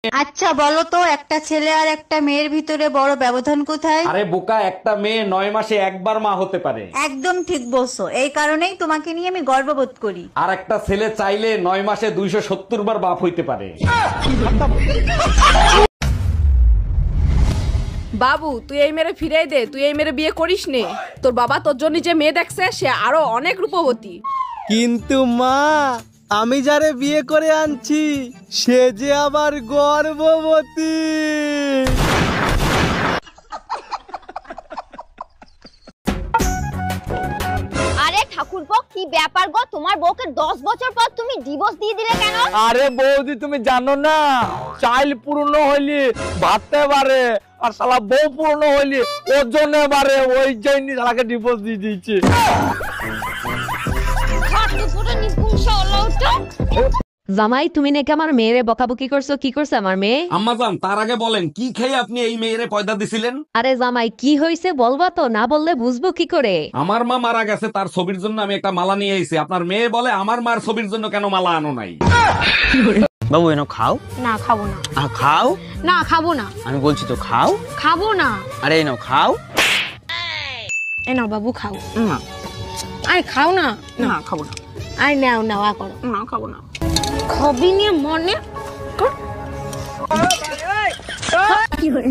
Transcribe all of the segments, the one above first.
আচ্ছা বলো তো, একটা ছেলে আর একটা মেয়ের ভিতরে বড় ব্যবধান কোথায়? আরে বোকা, একটা মেয়ে 9 মাসে একবার মা হতে পারে। একদম ঠিক বলছো, এই কারণেই তোমাকে নিয়ে আমি গর্ববোধ করি। আর একটা ছেলে চাইলে 9 মাসে 270 বার বাপ হইতে পারে। বাবু তুই এই মেরে ফিরাই দে, তুই এই মেরে বিয়ে করিস নে। তোর বাবা তোর জন্য যে মেয়ে দেখছে সে আরো অনেক রূপবতী। কিন্তু মা, আমি যারে বিয়ে করে আনছি সে যে আবার গর্ভবতী। আরে ঠাকুরপো, কি ব্যাপার গো? তোমার বউকে 10 বছর পর তুমি ডিভোর্স দিয়ে দিলে কেন? আরে বৌদি, তুমি জানো না, চাইল পূর্ণ হইলি ভাবতে পারে, আর শালা বউ পূর্ণ হইলি ওজনে বাড়ে, ওই জন্য শালাকে ডিভোর্স দিয়ে দিয়েছে। ঘাটু পুরো নিপুংস হলো তো। জামাই, তুমি নাকি আমার মেয়েরে বকাবকি করছো? কি করছে আমার মেয়ে? আম্মাজান, তার আগে বলেন কি খেয়ে আপনি এই মেয়েরে পয়দা দিছিলেন? আরে জামাই, কি হয়েছে বলবা তো, না বললে বুঝবো কি করে? আমার মা মারা গেছে, তার ছবির জন্য আমি একটা মালা নিয়ে আইছি। আপনার মেয়ে বলে আমার মার ছবির জন্য কেন মালা আনো নাই? বাবু এনো খাও। না খাবো না। খাও। না খাবো না। আমি বলছি তো খাও। খাবো না। আরে এনো খাও। এ নাও বাবু খাও। না। আরে খাও না। না খাবো না। আরে নাও নাও করো। না খাবো না। খাবি নিয়ে মনে কর। কি হলো?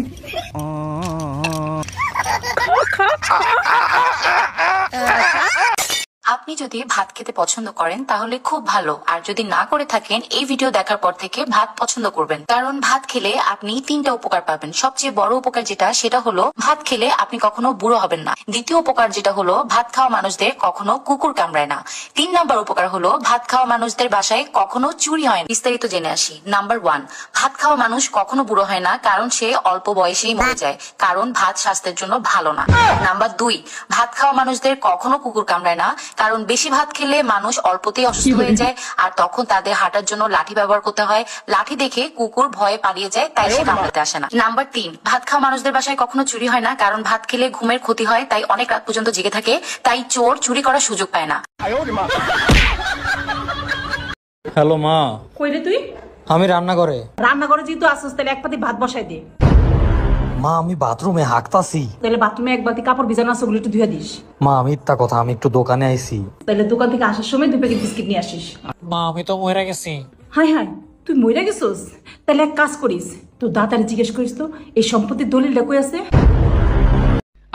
আপনি যদি ভাত খেতে পছন্দ করেন তাহলে খুব ভালো, আর যদি না করে থাকেন এই ভিডিও দেখার পর থেকে ভাত পছন্দ করবেন। কারণ ভাত খেলে আপনি 3টা উপকার পাবেন। সবচেয়ে বড় উপকার যেটা, সেটা হলো ভাত খেলে আপনি কখনো বুড়ো হবেন না। দ্বিতীয় উপকার যেটা হলো, ভাত খাওয়া মানুষদের কখনো কুকুর কামড়ায় না। 3 নাম্বার উপকার হলো, ভাত খাওয়া মানুষদের বাসায় কখনো চুরি হয় না। বিস্তারিত জেনে আসি। নাম্বার 1, ভাত খাওয়া মানুষ কখনো বুড়ো হয় না, কারণ সে অল্প বয়সেই মরে যায়, কারণ ভাত স্বাস্থ্যের জন্য ভালো না। নাম্বার 2, ভাত খাওয়া মানুষদের কখনো কুকুর কামড়ায় না, কারণ বেশি ভাত খেলে মানুষ অল্পতেই অসুস্থ হয়ে যায়, আর তখন তাদের হাঁটার জন্য লাঠি ব্যবহার করতে হয়। লাঠি দেখে কুকুর ভয়ে পালিয়ে যায়, তাই সে কামড়াতে আসে না। নাম্বার 3, ভাত খাওয়া মানুষদের বাসায় কখনো চুরি হয় না, কারণ ভাত খেলে ঘুমের ক্ষতি হয়, তাই অনেক রাত পর্যন্ত জেগে থাকে, তাই চোর চুরি করার সুযোগ পায় না। হ্যালো মা। কই রে তুই? আমি রান্না করে। রান্না করে যেহেতু আসছিস, তাহলে এক পাতি ভাত বসাই দে। মা, আমি বাথরুমে হাঁকতাছি। তাহলে বাথরুমে এক বাতি কাপড় ভিজানো আছে, ওগুলো একটু ধুয়ে দিস। মা, মিথ্যা কথা, আমি একটু দোকানে আইছি। তাহলে দোকান থেকে আসার সময় 2 প্যাকেট বিস্কিট নিয়ে আসিস। মা, আমি তো মরে গেছি। হাই হাই, তুই মইরা গেছিস? তাহলে এক কাজ করিস, তোর দাদারে জিজ্ঞেস করিস তো এই সম্পত্তির দলিলটা কই আছে।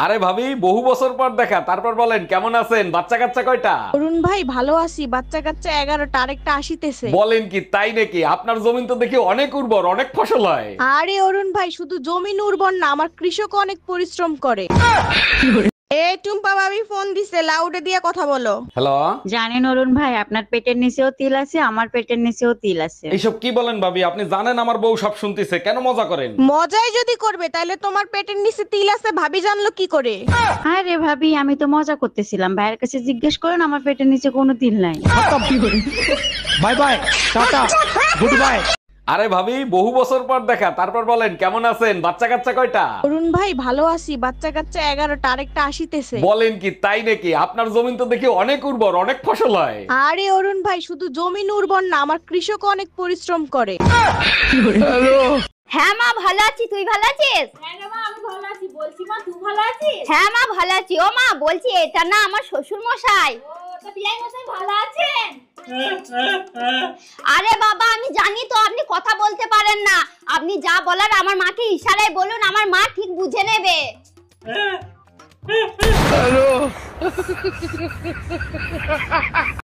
আরে ভাবি, বহু বছর পর দেখা, তারপর বলেন কেমন আছেন? বাচ্চা কাচ্চা কয়টা? অরুণ ভাই ভালো আছি, বাচ্চা কাচ্চা 11টা, আরেকটা আসিতেছে। বলেন কি, তাই নাকি? আপনার জমিন তো দেখি অনেক উর্বর, অনেক ফসল হয়। আরে অরুণ ভাই, শুধু জমিন উর্বর না, আমার কৃষক অনেক পরিশ্রম করে। এই টুম্পা ভাবি ফোন দিছে, লাউডে দিয়ে কথা বলো। হ্যালো। জানেন অরুণ ভাই, আপনার পেটের নিচেও তিল আছে, আমার পেটের নিচেও তিল আছে। এইসব কি বলেন ভাবি? আপনি জানেন আমার বউ সব শুনতেছে, কেন মজা করেন? মজাই যদি করবে তাহলে তোমার পেটের নিচে তিল আছে ভাবি জানলো কি করে? আরে ভাবি, আমি তো মজা করতেছিলাম, ভাইয়ের কাছে জিজ্ঞেস করেন, আমার পেটের নিচে কোনো তিল নাই। Bye bye, tata, good bye. আরে ভাবি, বহু বছর পর দেখা, তারপর বলেন কেমন আছেন? বাচ্চা কাচ্চা কয়টা? অরুণ ভাই ভালো আছি, বাচ্চা কাচ্চা 11টা, আরেকটা আসিতেছে। বলেন কি, তাই নাকি? আপনার জমিন তো দেখি অনেক উর্বর, অনেক ফসল হয়। আরে অরুণ ভাই, শুধু জমিন উর্বর না, আমার কৃষক অনেক পরিশ্রম করে। হ্যাঁ মা ভালো আছি, তুই ভালো আছিস? হ্যাঁ মা আমি ভালো আছি, বলছি মা তুই ভালো আছিস? হ্যাঁ মা ভালো আছি। ও মা, বলছি এটা না আমার শ্বশুর মশাই। ও তো বিয়াই মশাই ভালো আছেন? আরে বাবা, আমি জানি তো আপনি কথা বলতে পারেন না, আপনি যা বলার আমার মাকে ইশারায় বলুন, আমার মা ঠিক বুঝে নেবে।